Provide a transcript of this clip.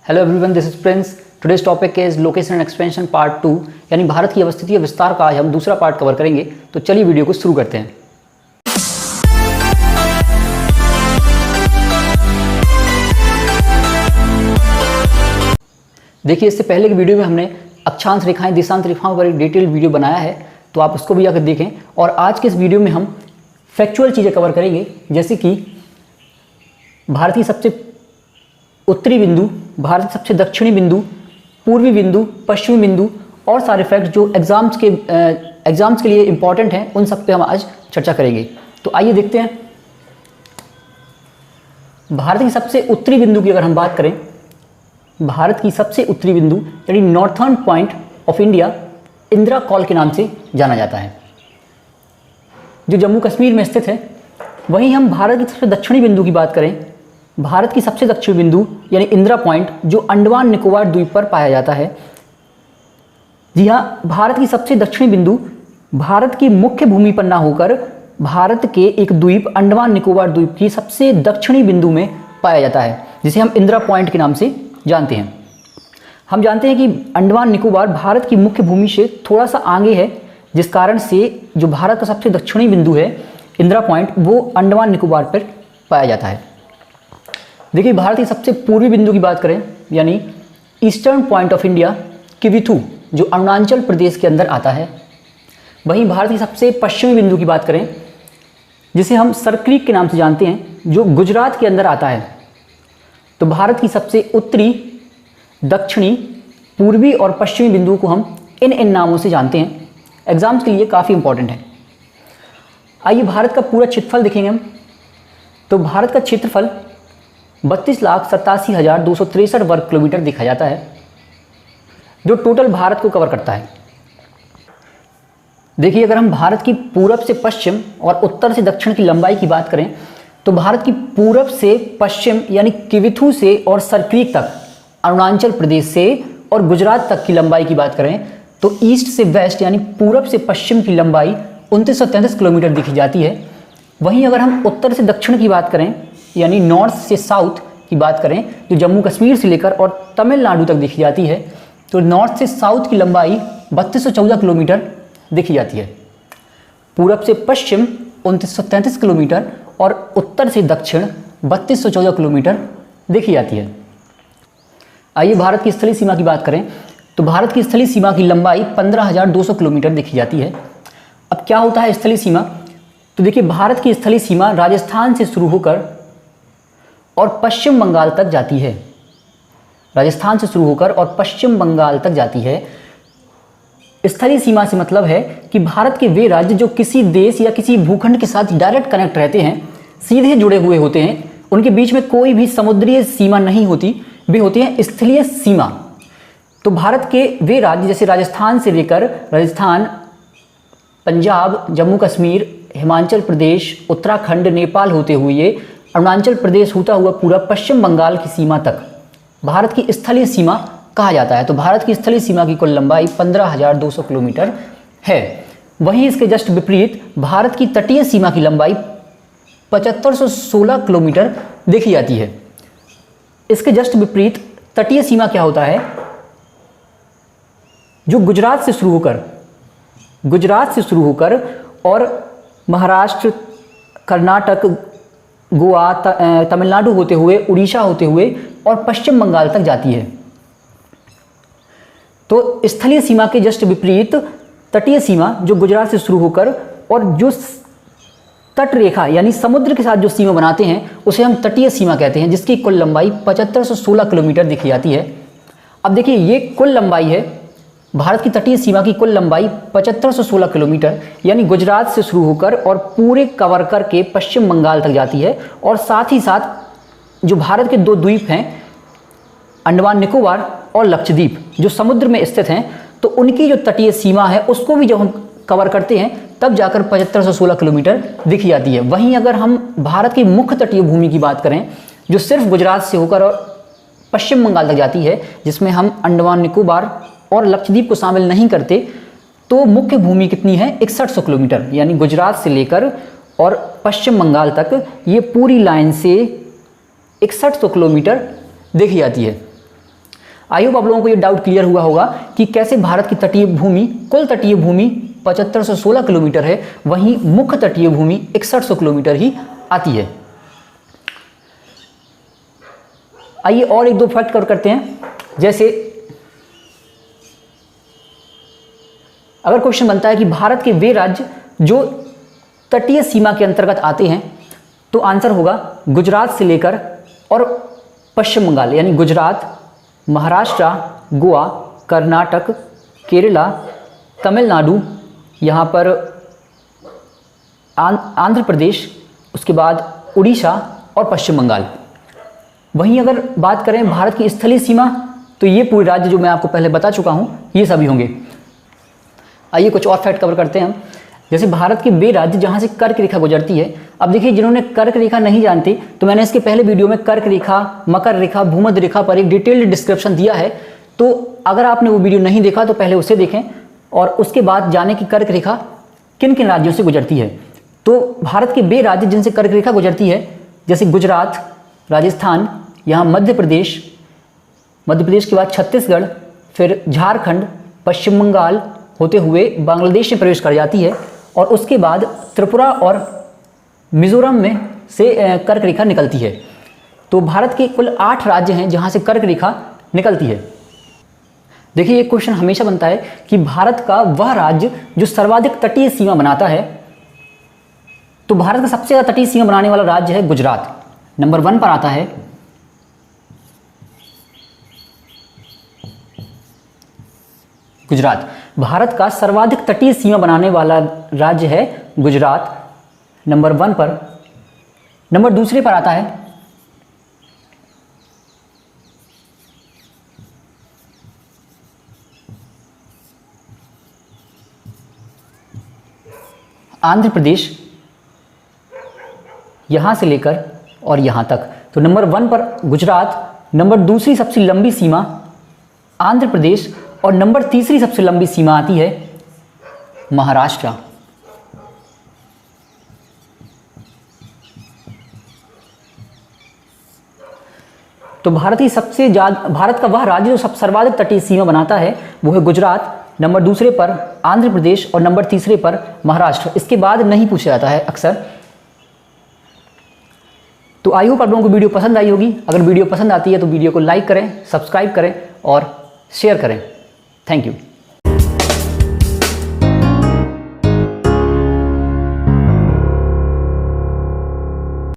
Hello everyone, this is Prince. Today's topic is location and expansion part 2, यानी भारत की अवस्थिति और विस्तार का आज हम दूसरा पार्ट कवर करेंगे। तो चलिए वीडियो को शुरू करते हैं। देखिए, इससे पहले की वीडियो में हमने अक्षांश रेखाएं, दिशांत रेखाओं पर एक डिटेल्ड वीडियो बनाया है, तो आप उसको भी आकर देखें। और आज के इस वीडियो में हम फैक्चुअल चीज़ें कवर करेंगे, जैसे कि भारत की सबसे उत्तरी बिंदु, भारत की सबसे दक्षिणी बिंदु, पूर्वी बिंदु, पश्चिमी बिंदु और सारे फैक्ट जो एग्जाम्स के लिए इंपॉर्टेंट हैं, उन सब पे हम आज चर्चा करेंगे। तो आइए देखते हैं। भारत की सबसे उत्तरी बिंदु की अगर हम बात करें, भारत की सबसे उत्तरी बिंदु यानी northern point of India Indira call के नाम से जाना जाता है, जो जम्मू कश्मीर में स्थित है। वहीं हम भारत की सबसे दक्षिणी बिंदु की बात करें, भारत की सबसे दक्षिणी बिंदु यानी इंदिरा पॉइंट, जो अंडमान निकोबार द्वीप पर पाया जाता है। जी हाँ, भारत की सबसे दक्षिणी बिंदु भारत की मुख्य भूमि पर ना होकर भारत के एक द्वीप अंडमान निकोबार द्वीप की सबसे दक्षिणी बिंदु में पाया जाता है, जिसे हम इंदिरा पॉइंट के नाम से जानते हैं। हम जानते हैं कि अंडमान निकोबार भारत की मुख्य भूमि से थोड़ा सा आगे है, जिस कारण से जो भारत का सबसे दक्षिणी बिंदु है इंदिरा पॉइंट, वो अंडमान निकोबार पर पाया जाता है। देखिए, भारत की सबसे पूर्वी बिंदु की बात करें, यानी ईस्टर्न पॉइंट ऑफ इंडिया किविथू, जो अरुणाचल प्रदेश के अंदर आता है। वहीं भारत की सबसे पश्चिमी बिंदु की बात करें, जिसे हम सरक्रीक के नाम से जानते हैं, जो गुजरात के अंदर आता है। तो भारत की सबसे उत्तरी, दक्षिणी, पूर्वी और पश्चिमी बिंदु को हम इन नामों से जानते हैं। एग्जाम्स के लिए काफ़ी इंपॉर्टेंट है। आइए भारत का पूरा क्षेत्रफल देखेंगे हम। तो भारत का क्षेत्रफल 32,87,263 वर्ग किलोमीटर देखा जाता है, जो टोटल भारत को कवर करता है। देखिए, अगर हम भारत की पूरब से पश्चिम और उत्तर से दक्षिण की लंबाई की बात करें, तो भारत की पूरब से पश्चिम यानी किविथू से और सरक्रीक तक, अरुणाचल प्रदेश से और गुजरात तक की लंबाई की बात करें, तो ईस्ट से वेस्ट यानी पूरब से पश्चिम की लंबाई 2933 किलोमीटर देखी जाती है। वहीं अगर हम उत्तर से दक्षिण की बात करें, यानी नॉर्थ से साउथ की बात करें, जो जम्मू कश्मीर से लेकर और तमिलनाडु तक देखी जाती है, तो नॉर्थ से साउथ की लंबाई 3214 किलोमीटर देखी जाती है। पूरब से पश्चिम 2933 किलोमीटर और उत्तर से दक्षिण 3214 किलोमीटर देखी जाती है। आइए भारत की स्थलीय सीमा की बात करें, तो भारत की स्थलीय सीमा की लंबाई 15,200 किलोमीटर देखी जाती है। अब क्या होता है स्थलीय सीमा? तो देखिए, भारत की स्थलीय सीमा राजस्थान से शुरू होकर और पश्चिम बंगाल तक जाती है। राजस्थान से शुरू होकर और पश्चिम बंगाल तक जाती है। स्थलीय सीमा से मतलब है कि भारत के वे राज्य जो किसी देश या किसी भूखंड के साथ डायरेक्ट कनेक्ट रहते हैं, सीधे जुड़े हुए होते हैं, उनके बीच में कोई भी समुद्रीय सीमा नहीं होती, वे होते हैं स्थलीय सीमा। तो भारत के वे राज्य जैसे राजस्थान से लेकर राजस्थान, पंजाब, जम्मू कश्मीर, हिमाचल प्रदेश, उत्तराखंड, नेपाल होते हुए अरुणाचल प्रदेश होता हुआ पूरा पश्चिम बंगाल की सीमा तक भारत की स्थलीय सीमा कहा जाता है। तो भारत की स्थलीय सीमा की कुल लंबाई 15,200 किलोमीटर है। वहीं इसके जस्ट विपरीत भारत की तटीय सीमा की लंबाई 7516 किलोमीटर देखी जाती है। इसके जस्ट विपरीत तटीय सीमा क्या होता है? जो गुजरात से शुरू होकर और महाराष्ट्र, कर्नाटक, गोवा, तमिलनाडु होते हुए, उड़ीसा होते हुए और पश्चिम बंगाल तक जाती है। तो स्थलीय सीमा के जस्ट विपरीत तटीय सीमा, जो गुजरात से शुरू होकर और जो तट रेखा यानी समुद्र के साथ जो सीमा बनाते हैं, उसे हम तटीय सीमा कहते हैं, जिसकी कुल लंबाई 7516 किलोमीटर देखी जाती है। अब देखिए, ये कुल लंबाई है भारत की तटीय सीमा की कुल लंबाई 7516 किलोमीटर, यानी गुजरात से शुरू होकर और पूरे कवर करके पश्चिम बंगाल तक जाती है। और साथ ही साथ जो भारत के दो द्वीप हैं, अंडमान निकोबार और लक्षद्वीप, जो समुद्र में स्थित हैं, तो उनकी जो तटीय सीमा है उसको भी जब हम कवर करते हैं, तब जाकर 7516 किलोमीटर दिखी जाती है। वहीं अगर हम भारत की मुख्य तटीय भूमि की बात करें, जो सिर्फ गुजरात से होकर और पश्चिम बंगाल तक जाती है, जिसमें हम अंडमान निकोबार और लक्षद्वीप को शामिल नहीं करते, तो मुख्य भूमि कितनी है? 6100 किलोमीटर, यानी गुजरात से लेकर और पश्चिम बंगाल तक ये पूरी लाइन से 6100 किलोमीटर देखी जाती है। आई होप आप लोगों को ये डाउट क्लियर हुआ होगा कि कैसे भारत की तटीय भूमि, कुल तटीय भूमि 7516 किलोमीटर है, वहीं मुख्य तटीय भूमि 6100 किलोमीटर ही आती है। आइए और एक दो फैक्ट कवर करते हैं। जैसे अगर क्वेश्चन बनता है कि भारत के वे राज्य जो तटीय सीमा के अंतर्गत आते हैं, तो आंसर होगा गुजरात से लेकर और पश्चिम बंगाल, यानी गुजरात, महाराष्ट्र, गोवा, कर्नाटक, केरला, तमिलनाडु, यहाँ पर आंध्र प्रदेश, उसके बाद उड़ीसा और पश्चिम बंगाल। वहीं अगर बात करें भारत की स्थलीय सीमा, तो ये पूरे राज्य जो मैं आपको पहले बता चुका हूँ ये सभी होंगे। आइए कुछ और फैक्ट कवर करते हैं हम। जैसे भारत के वे राज्य जहाँ से कर्क रेखा गुजरती है। अब देखिए, जिन्होंने कर्क रेखा नहीं जानते तो मैंने इसके पहले वीडियो में कर्क रेखा, मकर रेखा, भूमध्य रेखा पर एक डिटेल्ड डिस्क्रिप्शन दिया है, तो अगर आपने वो वीडियो नहीं देखा तो पहले उसे देखें और उसके बाद जाने की कर्क रेखा किन किन राज्यों से गुजरती है। तो भारत के वे राज्य जिनसे कर्क रेखा गुजरती है, जैसे गुजरात, राजस्थान, यहाँ मध्य प्रदेश के बाद छत्तीसगढ़, फिर झारखंड, पश्चिम बंगाल होते हुए बांग्लादेश में प्रवेश कर जाती है और उसके बाद त्रिपुरा और मिजोरम में से कर्क रेखा निकलती है। तो भारत के कुल 8 राज्य हैं जहाँ से कर्क रेखा निकलती है। देखिए, एक क्वेश्चन हमेशा बनता है कि भारत का वह राज्य जो सर्वाधिक तटीय सीमा बनाता है, तो भारत का सबसे ज़्यादा तटीय सीमा बनाने वाला राज्य है गुजरात। नंबर 1 पर आता है गुजरात। भारत का सर्वाधिक तटीय सीमा बनाने वाला राज्य है गुजरात, नंबर 1 पर। नंबर 2 पर आता है आंध्र प्रदेश, यहां से लेकर और यहां तक। तो नंबर 1 पर गुजरात, नंबर 2 सबसे लंबी सीमा आंध्र प्रदेश और नंबर 3 सबसे लंबी सीमा आती है महाराष्ट्र। तो भारत का वह राज्य जो सर्वाधिक तटीय सीमा बनाता है वो है गुजरात, नंबर 2 पर आंध्र प्रदेश और नंबर 3 पर महाराष्ट्र। इसके बाद नहीं पूछा जाता है अक्सर। तो आई होप आप लोगों को वीडियो पसंद आई होगी। अगर वीडियो पसंद आती है तो वीडियो को लाइक करें, सब्सक्राइब करें और शेयर करें। Thank you.